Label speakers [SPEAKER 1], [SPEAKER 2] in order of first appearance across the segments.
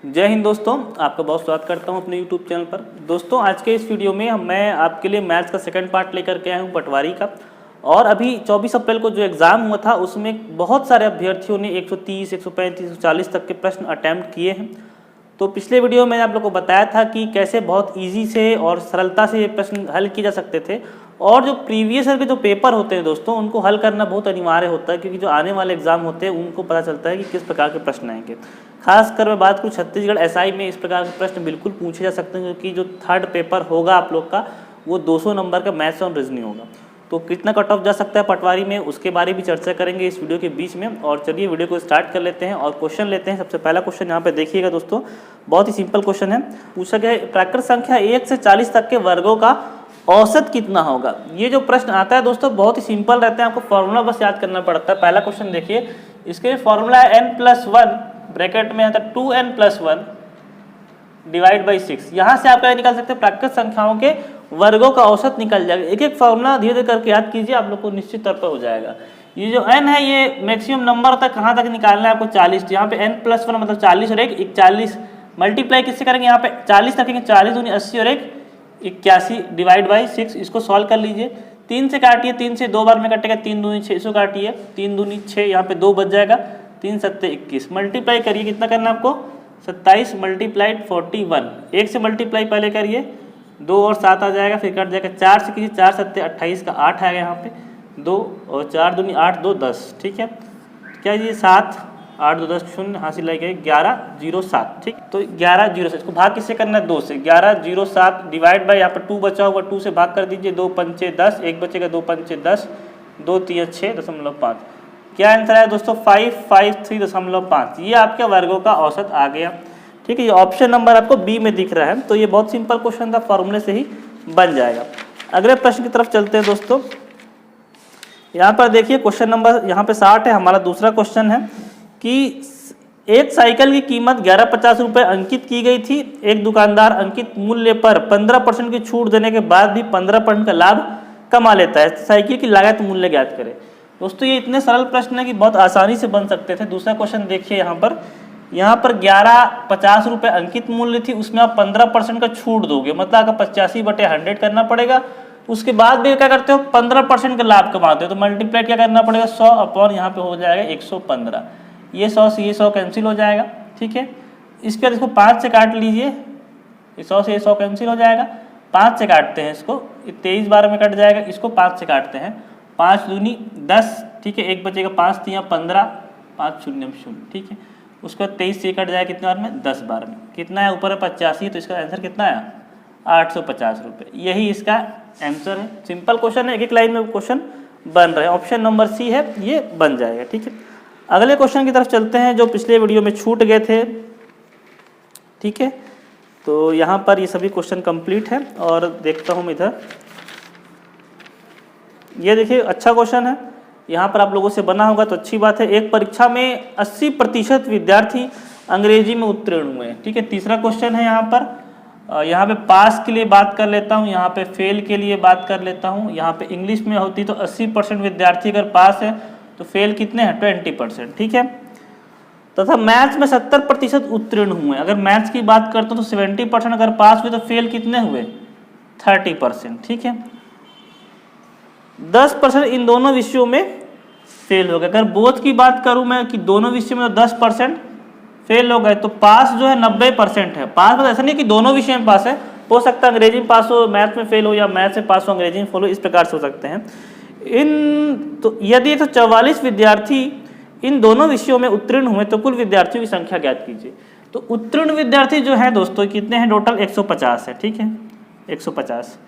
[SPEAKER 1] जय हिंद दोस्तों, आपका बहुत स्वागत करता हूं अपने YouTube चैनल पर। दोस्तों आज के इस वीडियो में मैं आपके लिए मैथ्स का सेकंड पार्ट लेकर के आया हूं पटवारी का। और अभी 24 अप्रैल को जो एग्ज़ाम हुआ था उसमें बहुत सारे अभ्यर्थियों ने 130, 135, 140 तक के प्रश्न अटैम्प्ट किए हैं। तो पिछले वीडियो में मैंने आप लोग को बताया था कि कैसे बहुत ईजी से और सरलता से ये प्रश्न हल किए जा सकते थे। और जो प्रीवियस ईयर के जो पेपर होते हैं दोस्तों, उनको हल करना बहुत अनिवार्य होता है, क्योंकि जो आने वाले एग्जाम होते हैं उनको पता चलता है कि किस प्रकार के प्रश्न आएंगे। खासकर मैं बात करूँ छत्तीसगढ़ एसआई में इस प्रकार के प्रश्न बिल्कुल पूछे जा सकते हैं, क्योंकि जो थर्ड पेपर होगा आप लोग का वो 200 नंबर का मैथ्स और रीजनिंग होगा। तो कितना कट ऑफ जा सकता है पटवारी में, उसके बारे में भी चर्चा करेंगे इस वीडियो के बीच में। और चलिए वीडियो को स्टार्ट कर लेते हैं और क्वेश्चन लेते हैं। सबसे पहला क्वेश्चन यहाँ पे देखिएगा दोस्तों, बहुत ही सिंपल क्वेश्चन है। पूछा गया है प्राकृत संख्या 1 से 40 तक के वर्गों का औसत कितना होगा। ये जो प्रश्न आता है दोस्तों बहुत ही सिंपल रहता है, आपको फॉर्मूला बस याद करना पड़ता है। पहला क्वेश्चन देखिए, इसके फॉर्मूला है n+1 ब्रैकेट में आता है 2n+1 डिवाइड बाई 6। यहाँ से आप क्या निकाल सकते हैं, प्राकृत संख्याओं के वर्गों का औसत निकल जाएगा। एक एक फॉर्मूला धीरे धीरे करके याद कीजिए, आप लोग को निश्चित तौर पर हो जाएगा। ये जो n है ये मैक्सिमम नंबर तक कहाँ तक निकालना है आपको, 40। तो यहाँ पे n+1 मतलब 40 और 1 41 मल्टीप्लाई किससे करेंगे, यहाँ पे 40 रखेंगे, 40 दूनी 80 और 1 81 डिवाइड बाई 6। इसको सॉल्व कर लीजिए। 3 से काटिए, 3 से 2 बार में कटेगा, 3 दूनी 6, इसको काटिए, 3 दूनी 6, यहाँ पे 2 बच जाएगा, 3 7 21 मल्टीप्लाई करिए, कितना करना है आपको 27 मल्टीप्लाइड 41। 1 से मल्टीप्लाई पहले करिए, 2 और 7 आ जाएगा, फिर कट जाएगा, 4 से कीजिए, 4 7 28 का 8 आएगा यहाँ पे, 2 और 4 दूनी 8 2 10। ठीक है, क्या ये 7 8 2 10 शून्य हासिल लाएगा 1107। ठीक, तो 1107 इसको भाग किससे करना है, 2 से। 1107 डिवाइड बाई यहाँ पर 2 बचा हुआ, 2 से भाग कर दीजिए, 2 पंचे 10, 1 बचेगा, 2 पंचे 10, 2 3 6.5। क्या आंसर है दोस्तों, 553.5। ये आपके वर्गों का औसत आ गया। ठीक है, ये ऑप्शन नंबर आपको बी में दिख रहा है। तो ये बहुत सिंपल क्वेश्चन था, फॉर्मूले से ही बन जाएगा। अगले प्रश्न की तरफ चलते हैं दोस्तों। यहाँ पर देखिए क्वेश्चन नंबर यहाँ पे 60 है, हमारा दूसरा क्वेश्चन है कि एक साइकिल की कीमत 1150 रुपये अंकित की गई थी। एक दुकानदार अंकित मूल्य पर 15% की छूट देने के बाद भी 15% का लाभ कमा लेता है। साइकिल की लागत मूल्य ज्ञात करें। दोस्तों ये इतने सरल प्रश्न है कि बहुत आसानी से बन सकते थे। दूसरा क्वेश्चन देखिए, यहाँ पर 1150 रुपये अंकित मूल्य थी, उसमें आप 15% का छूट दोगे, मतलब आपका 85/100 करना पड़ेगा। उसके बाद भी क्या करते हो, 15% का लाभ कमाते हो, तो मल्टीप्लाई क्या करना पड़ेगा, 100 अपॉन यहाँ पे हो जाएगा 115। ये 100 से ये 100 कैंसिल हो जाएगा। ठीक है, इसके बाद इसको 5 से काट लीजिए, 100 से ये 100 कैंसिल हो जाएगा। 5 से काटते हैं इसको, 23 बार में कट जाएगा, इसको 5 से काटते हैं, 5 दूनी 10। ठीक है, 1 बचेगा, 5 3 15, 5 0 0। ठीक है, उसके बाद 23 से कट जाएगा, कितने बार में, 10 बार में। कितना है, ऊपर है 85, तो इसका आंसर कितना है, 850 रुपये। यही इसका आंसर है। सिंपल क्वेश्चन है, एक एक लाइन में क्वेश्चन बन रहे हैं। ऑप्शन नंबर सी है, ये बन जाएगा। ठीक है, अगले क्वेश्चन की तरफ चलते हैं जो पिछले वीडियो में छूट गए थे। ठीक है, तो यहाँ पर ये सभी क्वेश्चन कंप्लीट है और देखता हूँ इधर। ये देखिए अच्छा क्वेश्चन है, यहाँ पर आप लोगों से बना होगा तो अच्छी बात है। एक परीक्षा में 80% विद्यार्थी अंग्रेजी में उत्तीर्ण हुए। ठीक है, तीसरा क्वेश्चन है यहाँ पे पास के लिए बात कर लेता हूँ, यहाँ पे फेल के लिए बात कर लेता हूँ। यहाँ पे इंग्लिश में होती तो 80% विद्यार्थी अगर पास है तो फेल कितने हैं, 20%। ठीक है, तथा मैथ्स में 70% उत्तीर्ण हुए। अगर मैथ्स की बात करते हो तो 70% अगर पास हुए तो फेल कितने हुए, 30%। ठीक है, 10% इन दोनों विषयों में फेल हो गए। अगर बोथ की बात करूं मैं कि दोनों विषयों में तो 10% फेल हो गए, तो पास जो है 90% है। पास मतलब ऐसा नहीं कि दोनों विषय में पास है, हो सकता है अंग्रेजी में पास हो, मैथ में फेल हो, या मैथ से पास हो अंग्रेजी में फेल हो, इस प्रकार से हो सकते हैं। तो यदि 144 विद्यार्थी इन दोनों विषयों में उत्तीर्ण हुए तो कुल विद्यार्थियों की संख्या ज्ञात कीजिए। तो उत्तीर्ण विद्यार्थी जो है दोस्तों कितने हैं, टोटल 150 है। ठीक है, 150,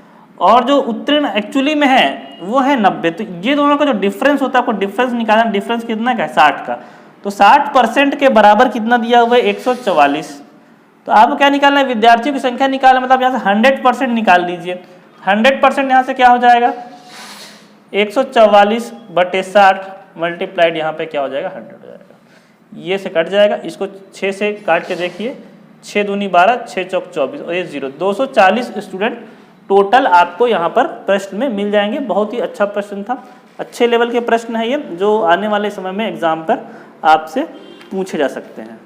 [SPEAKER 1] और जो उत्तीर्ण एक्चुअली में है वो है 90। तो ये दोनों का जो डिफरेंस होता है, आपको डिफरेंस निकालना। डिफरेंस कितना का है, 60 का। तो 60% के बराबर कितना दिया हुआ है, 144। तो आपको क्या निकालना है, विद्यार्थियों की संख्या निकालना, मतलब यहाँ से 100% निकाल लीजिए। 100% यहाँ से क्या हो जाएगा, 144/60 मल्टीप्लाइड यहाँ पे क्या हो जाएगा, 100 हो जाएगा। ये से कट जाएगा, इसको 6 से काट के देखिए, 6 दूनी 12, 6 चौक 24 और ये 0। 240 स्टूडेंट टोटल आपको यहाँ पर प्रश्न में मिल जाएंगे। बहुत ही अच्छा प्रश्न था, अच्छे लेवल के प्रश्न है ये, जो आने वाले समय में एग्जाम पर आपसे पूछे जा सकते हैं।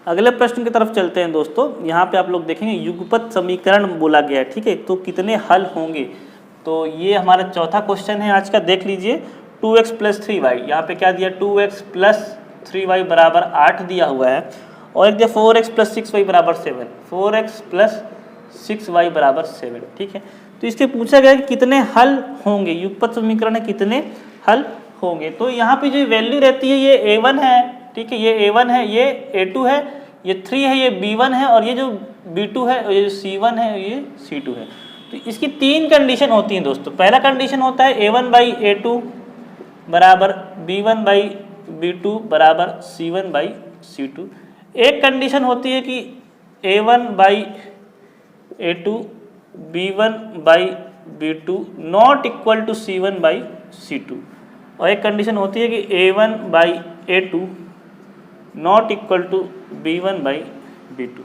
[SPEAKER 1] अगले प्रश्न की तरफ चलते हैं दोस्तों। यहाँ पे आप लोग देखेंगे युगपत समीकरण बोला गया है, ठीक है, तो कितने हल होंगे। तो ये हमारा चौथा क्वेश्चन है आज का, देख लीजिए। 2x + 3y, यहाँ पे क्या दिया, 2x + 3y बराबर 8 दिया हुआ है, और एक दिया 4x + 6y बराबर 7, 4x + 6y बराबर 7, ठीक है। तो इसके पूछा गया कि कितने हल होंगे, युगपत समीकरण है कितने हल होंगे। तो यहाँ पे जो वैल्यू रहती है ये a1 है, ठीक है, ये a1 है, ये a2 है, ये 3 है, ये b1 है, और ये जो b2 है, ये जो c1 है, ये c2 है। तो इसकी 3 कंडीशन होती हैं दोस्तों। पहला कंडीशन होता है a1/a2 बराबर b1/b2 बराबर c1/c2। एक कंडीशन होती है कि a1/a2 b1/b2 not equal to c1/c2, और एक कंडीशन होती है कि a1/a2 not equal to b1/b2।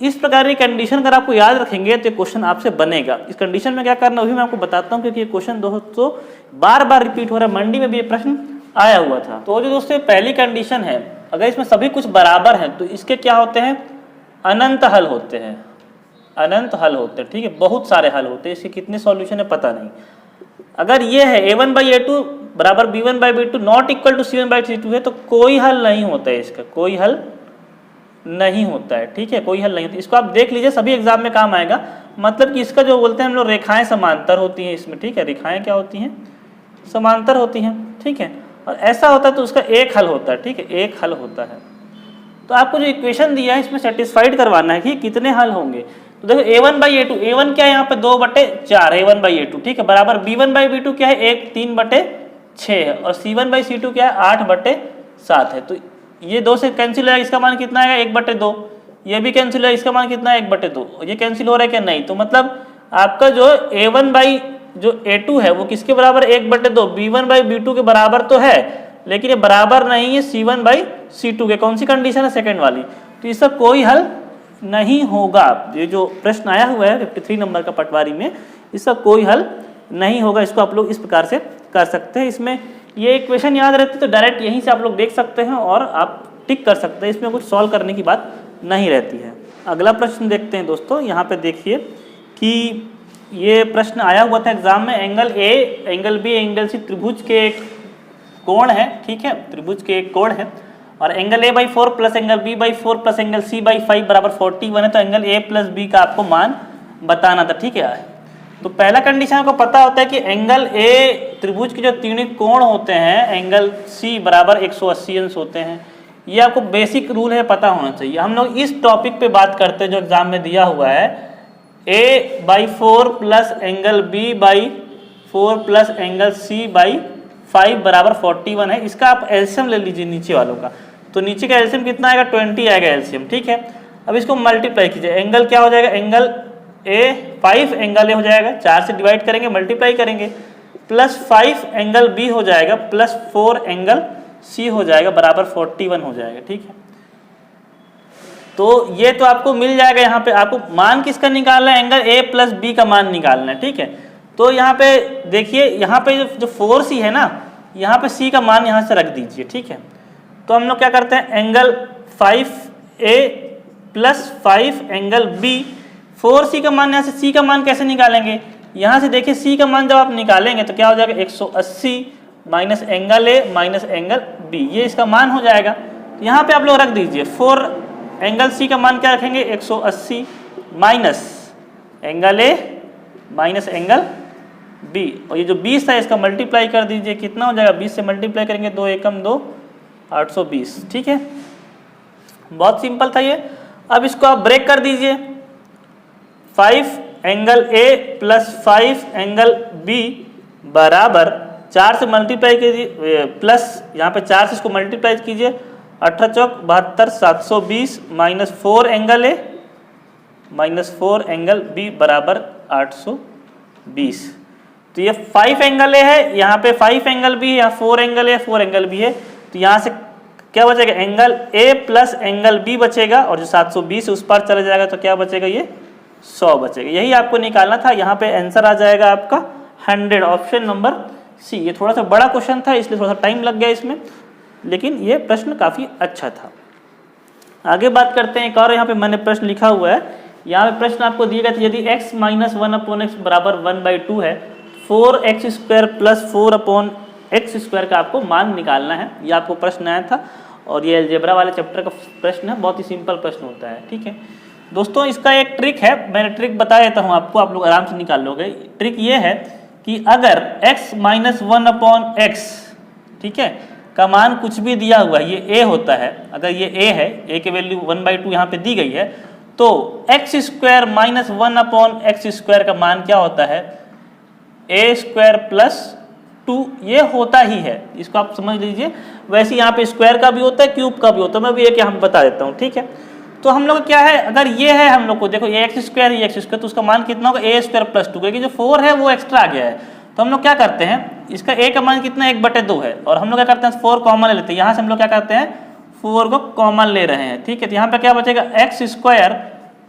[SPEAKER 1] इस प्रकार की कंडीशन अगर आपको याद रखेंगे तो क्वेश्चन आपसे बनेगा। इस कंडीशन में क्या करना है मैं आपको बताता हूँ, क्योंकि ये क्वेश्चन दोस्तों बार बार रिपीट हो रहा है, मंडी में भी ये प्रश्न आया हुआ था। तो जो दोस्तों पहली कंडीशन है, अगर इसमें सभी कुछ बराबर हैं तो इसके क्या होते हैं, अनंत हल होते हैं, अनंत हल होते हैं, ठीक है, बहुत सारे हल होते हैं। इसके कितने सॉल्यूशन है पता नहीं। अगर ये है a1/a2 बराबर b1/b2 not equal to c1/c2 है, तो कोई हल नहीं होता है, इसका कोई हल नहीं होता है, ठीक है, कोई हल नहीं होता। इसको आप देख लीजिए, सभी एग्जाम में काम आएगा। मतलब कि इसका जो बोलते हैं हम लोग रेखाएं समांतर होती हैं इसमें, ठीक है, रेखाएं क्या होती हैं, समांतर होती हैं, ठीक है, और ऐसा होता है तो उसका एक हल होता है, ठीक है, एक हल होता है। तो आपको जो इक्वेशन दिया है इसमें सेटिस्फाइड करवाना है कि कितने हल होंगे। तो देखो a1/a2, a1 क्या है यहाँ पे 2/4 a1/a2, ठीक है, बराबर b1/b2 क्या है 1/3/6 है, और c1/c2 क्या है 8/7 है। तो ये 2 से कैंसिल होगा, इसका मान कितना आएगा 1/2, ये भी कैंसिल होगा, इसका मान कितना है 1/2, ये कैंसिल हो रहा है क्या, नहीं। तो मतलब आपका जो a1/a2 है वो किसके बराबर 1/2, b1/b2 के बराबर तो है, लेकिन ये बराबर नहीं है c1/c2 के। कौन सी कंडीशन है, सेकंड वाली। तो इसका कोई हल नहीं होगा। ये जो प्रश्न आया हुआ है 53 नंबर का पटवारी में, इसका कोई हल नहीं होगा। इसको आप लोग इस प्रकार से कर सकते हैं। इसमें ये इक्वेशन याद रहती है तो डायरेक्ट यहीं से आप लोग देख सकते हैं और आप टिक कर सकते हैं, इसमें कुछ सॉल्व करने की बात नहीं रहती है। अगला प्रश्न देखते हैं दोस्तों। यहाँ पे देखिए कि ये प्रश्न आया हुआ था एग्जाम में, angle A, angle B, angle C त्रिभुज के एक कोण है, ठीक है, त्रिभुज के एक कोण है, और angle a/4 plus angle b/4 plus angle c/5 बराबर 41 है। तो एंगल a प्लस b का आपको मान बताना था, ठीक है। तो पहला कंडीशन आपको पता होता है कि एंगल a त्रिभुज के जो तीनों कोण होते हैं, एंगल c बराबर 180 अंश होते हैं। ये आपको बेसिक रूल है, पता होना चाहिए। हम लोग इस टॉपिक पे बात करते हैं जो एग्जाम में दिया हुआ है, a/4 plus angle b/4 plus angle c/5 बराबर 41 है। इसका आप एलसीएम ले लीजिए नीचे वालों का। तो नीचे का एलसीएम कितना आएगा, 20 आएगा एलसीएम, ठीक है। अब इसको मल्टीप्लाई कीजिए, एंगल क्या हो जाएगा, एंगल ए 5 एंगल ए हो जाएगा, 4 से डिवाइड करेंगे, मल्टीप्लाई करेंगे, प्लस 5 एंगल बी हो जाएगा, प्लस 4 एंगल सी हो जाएगा, बराबर 41 हो जाएगा, ठीक है। तो ये तो आपको मिल जाएगा। यहाँ पे आपको मान किसका निकालना है, एंगल ए प्लस बी का मान निकालना है, ठीक है। तो यहाँ पे देखिए, यहाँ पे जो 4c है ना, यहाँ पे c का मान यहाँ से रख दीजिए, ठीक है। तो हम लोग क्या करते हैं, angle 5a plus 5 angle b, 4c का मान, यहाँ से c का मान कैसे निकालेंगे, यहाँ से देखिए c का मान जब आप निकालेंगे तो क्या हो जाएगा 180 minus angle a minus angle b, ये इसका मान हो जाएगा। तो यहाँ पे आप लोग रख दीजिए 4 एंगल c का मान क्या रखेंगे 180 minus angle a minus angle b, और ये जो 20 था इसका मल्टीप्लाई कर दीजिए, कितना हो जाएगा 20 से मल्टीप्लाई करेंगे 2 एकम 2 820, ठीक है। बहुत सिंपल था ये। अब इसको आप ब्रेक कर दीजिए, 5 angle a plus 5 angle b बराबर 4 से मल्टीप्लाई कीजिए, प्लस यहाँ पे 4 से इसको मल्टीप्लाई कीजिए, 18 चौक 72 720 minus 4 angle a minus 4 angle b बराबर 820। तो ये 5 एंगल a है, यहाँ पे 5 एंगल b है, यहाँ 4 एंगल a 4 एंगल b है। तो यहाँ से क्या बचेगा, angle a plus angle b बचेगा, और जो 720 उस पर चला जाएगा तो क्या बचेगा, ये 100 बचेगा। यही आपको निकालना था। यहाँ पे आंसर आ जाएगा आपका 100, ऑप्शन नंबर सी। ये थोड़ा सा बड़ा क्वेश्चन था इसलिए थोड़ा सा टाइम लग गया इसमें, लेकिन ये प्रश्न काफ़ी अच्छा था। आगे बात करते हैं एक और, यहाँ पे मैंने प्रश्न लिखा हुआ है। यहाँ पे प्रश्न आपको दिए गए थे, यदि x माइनस 1/x बराबर 1/2 है, 4x² प्लस 4/x² का आपको मान निकालना है। ये आपको प्रश्न आया था और ये अलजेब्रा वाले चैप्टर का प्रश्न है, बहुत ही सिंपल प्रश्न होता है। ठीक है दोस्तों, इसका एक ट्रिक है, मैंने ट्रिक बता देता हूँ आपको, आप लोग आराम से निकाल लोगे। ट्रिक ये है कि अगर x माइनस 1/x, ठीक है, का मान कुछ भी दिया हुआ है, ये a होता है, अगर ये a है, a की वैल्यू 1/2 यहाँ पे दी गई है, तो x² माइनस 1/x² का मान क्या होता है, a² प्लस 2, ये होता ही है, इसको आप समझ लीजिए। वैसे यहाँ पे स्क्वायर का भी होता है, क्यूब का भी होता है, मैं भी एक यहाँ बता देता हूँ। ठीक है, तो हम लोग क्या है, अगर ये है हम लोग को देखो ये x², ये x², तो उसका मान कितना होगा, a² प्लस 2, क्योंकि जो 4 है वो एक्स्ट्रा आ गया है। तो हम लोग क्या करते हैं, इसका a का मान कितना 1/2 है, और हम लोग क्या करते हैं 4 कॉमन ले लेते हैं। यहाँ से हम लोग क्या करते हैं 4 को कॉमन ले रहे हैं। ठीक है, तो यहाँ पे क्या बचेगा x²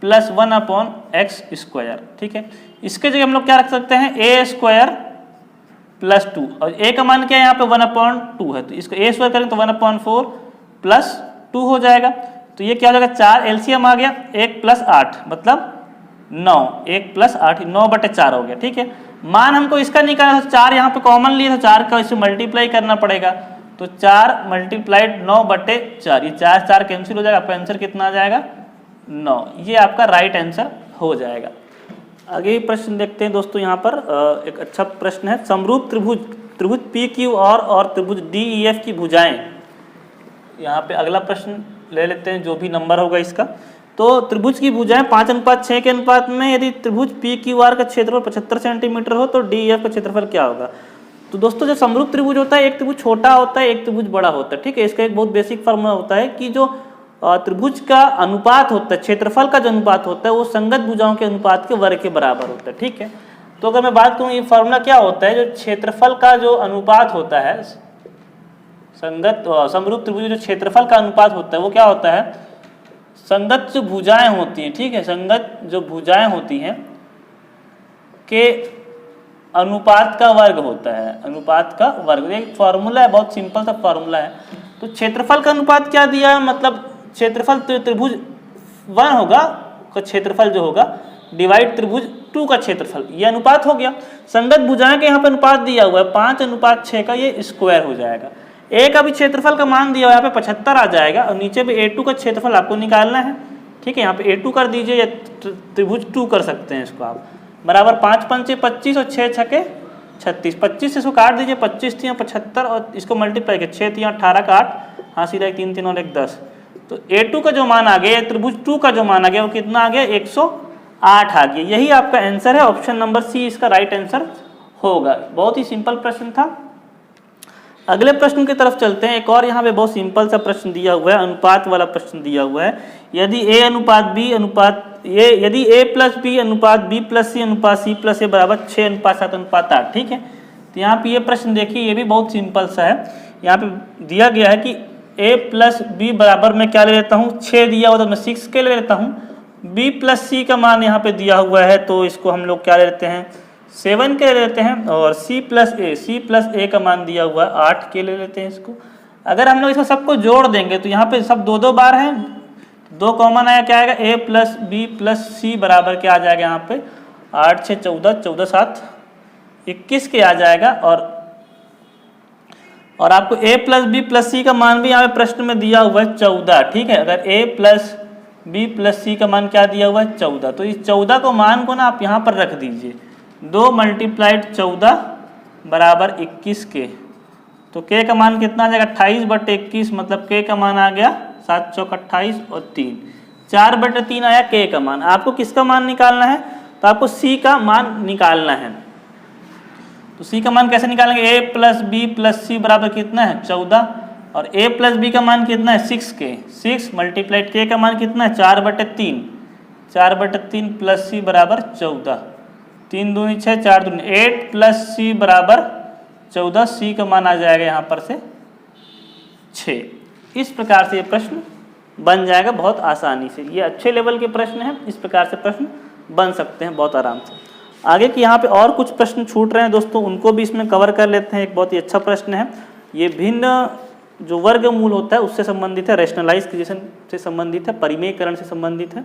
[SPEAKER 1] प्लस 1/x²। ठीक है, इसके जगह हम लोग क्या रख सकते हैं a² प्लस 2, और a का मान क्या है यहाँ पे 1/2 है, तो इसको a² करें तो 1/4 प्लस 2 हो जाएगा। तो ये क्या हो जाएगा, 4 एलसीएम आ गया, 1 प्लस 8 मतलब 9, 1 प्लस 8 9/4 हो गया। ठीक है, मान हमको इसका निकालना, 4 यहाँ पे कॉमन लिए तो 4 का इसे मल्टीप्लाई करना पड़ेगा, तो 4 मल्टीप्लाइड 9/4, ये 4 कैंसिल हो जाएगा, आपका आंसर कितना आ जाएगा 9। ये आपका राइट आंसर हो जाएगा। आगे प्रश्न देखते हैं दोस्तों, यहाँ पर एक अच्छा प्रश्न है, समरूप त्रिभुज PQ और त्रिभुज DEF की भुजाएं। यहाँ पे अगला प्रश्न ले लेते हैं, जो भी नंबर होगा इसका। तो त्रिभुज की भुजाएं 5:6 के अनुपात में, यदि त्रिभुज PQR का क्षेत्रफल 75 सेंटीमीटर हो तो DEF का क्षेत्रफल क्या होगा। तो दोस्तों, जो समरूप त्रिभुज होता है, एक त्रिभुज छोटा होता है, एक त्रिभुज बड़ा होता है। ठीक है, इसका एक बहुत बेसिक फॉर्मूला होता है कि जो त्रिभुज का अनुपात होता है, क्षेत्रफल का जो अनुपात होता है, वो संगत भुजाओं के अनुपात के वर्ग के बराबर होता है। ठीक है, तो अगर मैं बात करूँ, ये फॉर्मूला क्या होता है, जो क्षेत्रफल का जो अनुपात होता है, समरूप त्रिभुज जो क्षेत्रफल का अनुपात होता है, वो क्या होता है, संगत जो भुजाएं होती हैं, ठीक है, संगत जो भुजाएं होती हैं के अनुपात का वर्ग होता है, अनुपात का वर्ग। एक फॉर्मूला है, बहुत सिंपल सा फॉर्मूला है। तो क्षेत्रफल का अनुपात क्या दिया है, मतलब क्षेत्रफल त्रिभुज 1 होगा का क्षेत्रफल जो होगा डिवाइड त्रिभुज 2 का क्षेत्रफल, ये अनुपात हो गया। संगत भुजाएं के यहाँ पे अनुपात दिया हुआ है 5:6 का, ये स्क्वायर हो जाएगा। a का भी क्षेत्रफल का मान दिया हुआ है, यहाँ पे 75 आ जाएगा, और नीचे पे a2 का क्षेत्रफल आपको निकालना है। ठीक है, यहाँ पे a2 कर दीजिए, या त्रिभुज 2 कर सकते हैं इसको आप, बराबर 5×5 = 25 और 6×6 = 36, 25 से इसको काट दीजिए, 25 × 75 और इसको मल्टीप्लाई कर 6 × 18 का 8, हाँ सीधा 3 3 और 1 10। तो a2 का जो मान आ गया, त्रिभुज 2 का जो मान आ गया, वो कितना आ गया 108 आ गया। यही आपका आंसर है, ऑप्शन नंबर सी इसका राइट आंसर होगा। बहुत ही सिंपल प्रश्न था। अगले प्रश्न की तरफ चलते हैं। एक और यहाँ पे बहुत सिंपल सा प्रश्न दिया हुआ है, अनुपात वाला प्रश्न दिया हुआ है। यदि a अनुपात b अनुपात यदि a प्लस b अनुपात b प्लस c अनुपात c प्लस a बराबर 6:7:8। ठीक है, तो यहाँ पे ये प्रश्न देखिए, ये भी बहुत सिंपल सा है। यहाँ पे दिया गया है कि a प्लस b बराबर मैं क्या ले लेता हूँ, 6 दिया हुआ तो मैं 6 के ले लेता हूँ। b प्लस c का मान यहाँ पे दिया हुआ है, तो इसको हम लोग क्या ले लेते हैं 7 के ले लेते हैं, और c प्लस a का मान दिया हुआ है 8 के ले लेते हैं इसको। अगर हम लोग इसको सबको जोड़ देंगे तो यहाँ पे सब 2 बार है, 2 कॉमन आया, क्या आएगा a plus b plus c बराबर क्या आ जाएगा यहाँ पे 8 6 14 14 7 21 के आ जाएगा। और आपको a plus b plus c का मान भी यहाँ पे प्रश्न में दिया हुआ है 14। ठीक है, अगर a plus b plus c का मान क्या दिया हुआ है 14, तो इस 14 को मान को ना आप यहाँ पर रख दीजिए, 2 × 14 बराबर 21 के, तो k का मान कितना आ जाएगा 28/21, मतलब k का मान आ गया 7 चौक 28 और 3 4/3 आया k का मान। आपको किसका मान निकालना है, तो आपको c का मान निकालना है। तो c का मान कैसे निकालेंगे, a plus b plus c बराबर कितना है 14, और a प्लस b का मान कितना है 6k, 6 मल्टीप्लाइड k का मान कितना है 4/3, 4/3 प्लस c बराबर 14, 3 दूनी 6 4 दूनी 8 प्लस c बराबर 14, c का मान आ जाएगा यहाँ पर से 6। इस प्रकार से ये प्रश्न बन जाएगा बहुत आसानी से। ये अच्छे लेवल के प्रश्न हैं, इस प्रकार से प्रश्न बन सकते हैं बहुत आराम से। आगे कि यहाँ पे और कुछ प्रश्न छूट रहे हैं दोस्तों, उनको भी इसमें कवर कर लेते हैं। एक बहुत ही अच्छा प्रश्न है, ये भिन्न जो वर्गमूल होता है उससे संबंधित है, रैशनलाइजेशन से संबंधित है, परिमेयकरण से संबंधित है।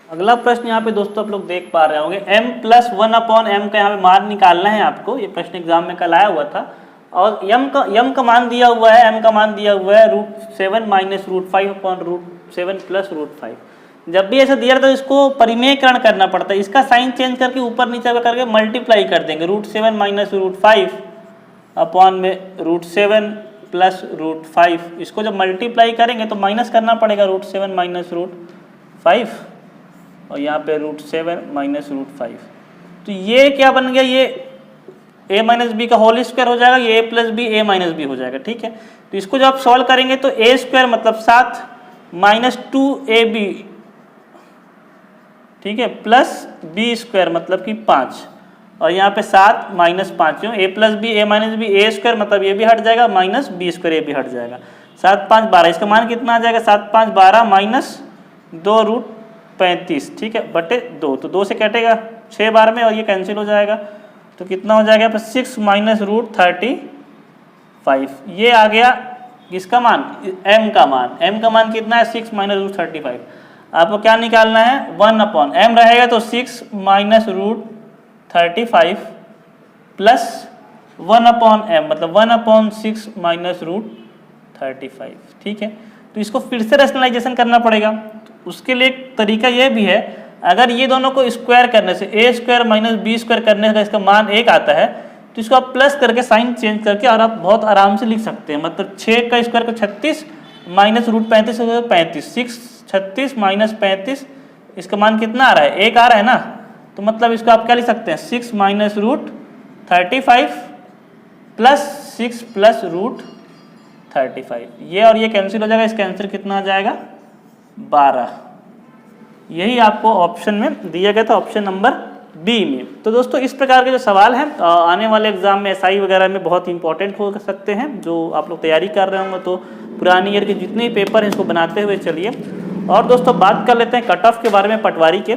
[SPEAKER 1] अगला प्रश्न यहाँ पे दोस्तों आप लोग देख पा रहे होंगे, m+1/m का यहाँ पे मान निकालना है आपको। ये प्रश्न एग्जाम में कल आया हुआ था और m का मान दिया हुआ है, m का मान दिया हुआ है √7 - √5/√7 + √5। जब भी ऐसा दिया रहता है तो इसको परिमेयकरण करना पड़ता है। इसका साइन चेंज करके ऊपर नीचे करके मल्टीप्लाई कर देंगे, √7 - √5/√7 + √5। इसको जब मल्टीप्लाई करेंगे तो माइनस करना पड़ेगा √7 - √5 और यहाँ पे √7 - √5। तो ये क्या बन गया, ये a - b का होल स्क्वायर हो जाएगा, ये a + b a - b हो जाएगा। ठीक है, तो इसको जब आप सॉल्व करेंगे तो a² मतलब 7 - 2ab, ठीक है, प्लस b² मतलब कि 5 और यहाँ पे 7 - 5 क्यों, a + b a - b, a² मतलब ये भी हट जाएगा माइनस b² ये भी हट जाएगा। 7 - 5 = 12, इसका मान कितना आ जाएगा, 7 - 5 = 12 माइनस 2√35, ठीक है, बटे 2, तो 2 से कटेगा 6 बार में और ये कैंसिल हो जाएगा। तो कितना हो जाएगा, 6 - √35। ये आ गया किसका मान, m का मान। m का मान कितना है, 6 - √35। आपको क्या निकालना है, 1/m रहेगा तो 6 - √35 प्लस 1/m मतलब 1/6 - √35। ठीक है, तो इसको फिर से रैशनलाइजेशन करना पड़ेगा। तो उसके लिए एक तरीका यह भी है, अगर ये दोनों को स्क्वायर करने से a² - b² करने का इसका मान 1 आता है तो इसको आप प्लस करके साइन चेंज करके और आप बहुत आराम से लिख सकते हैं। मतलब 6 का स्क्वायर को 36 माइनस √35 हो 35, 6 36 - 35, इसका मान कितना आ रहा है, 1 आ रहा है ना। तो मतलब इसको आप क्या लिख सकते हैं, 6 - √35 प्लस 6 प्लस √35, ये और ये कैंसिल हो जाएगा, इसका आंसर कितना आ जाएगा, 12। यही आपको ऑप्शन में दिया गया था, ऑप्शन नंबर बी में। तो दोस्तों इस प्रकार के जो सवाल हैं आने वाले एग्जाम में SI वगैरह में बहुत इंपॉर्टेंट हो सकते हैं। जो आप लोग तैयारी कर रहे होंगे तो पुरानी ईयर के जितने पेपर हैं इसको बनाते हुए चलिए। और दोस्तों बात कर लेते हैं कट ऑफ के बारे में पटवारी के।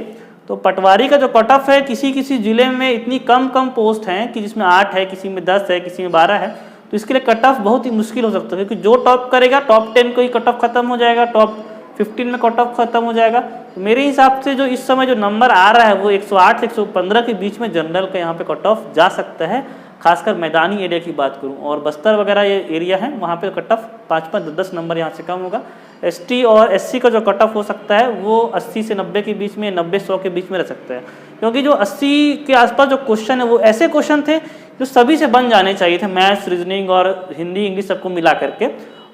[SPEAKER 1] तो पटवारी का जो कट ऑफ है, किसी किसी जिले में इतनी कम पोस्ट हैं कि जिसमें 8 है, किसी में 10 है, किसी में 12 है। तो इसके लिए कट ऑफ बहुत ही मुश्किल हो सकता है, क्योंकि जो टॉप करेगा टॉप 10 को ही कट ऑफ खत्म हो जाएगा, टॉप 15 में कट ऑफ खत्म हो जाएगा। तो मेरे हिसाब से जो इस समय जो नंबर आ रहा है वो 108 से 115 के बीच में जनरल का यहाँ पे कट ऑफ जा सकता है, खासकर मैदानी एरिया की बात करूँ। और बस्तर वगैरह ये एरिया है वहाँ पे कट ऑफ 5-5, 10-10 नंबर यहाँ से कम होगा। ST और SC का जो कट ऑफ हो सकता है वो 80 से 90 के बीच में, 90-100 के बीच में रह सकता है। क्योंकि जो 80 के आसपास जो क्वेश्चन है वो ऐसे क्वेश्चन थे जो सभी से बन जाने चाहिए थे, मैथ्स, रीजनिंग और हिंदी इंग्लिश सबको मिला करके।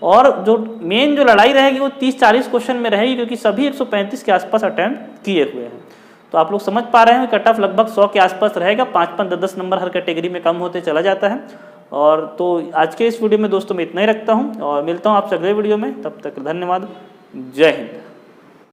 [SPEAKER 1] और जो मेन जो लड़ाई रहेगी वो 30-40 क्वेश्चन में रहेगी, क्योंकि सभी 135 के आसपास अटेम्प्ट किए हुए हैं। तो आप लोग समझ पा रहे हैं कट ऑफ लगभग 100 के आसपास रहेगा, 5-5, 10-10 नंबर हर कैटेगरी में कम होते चला जाता है। और तो आज के इस वीडियो में दोस्तों मैं इतना ही रखता हूँ और मिलता हूँ आपसे अगले वीडियो में। तब तक धन्यवाद, जय हिंद।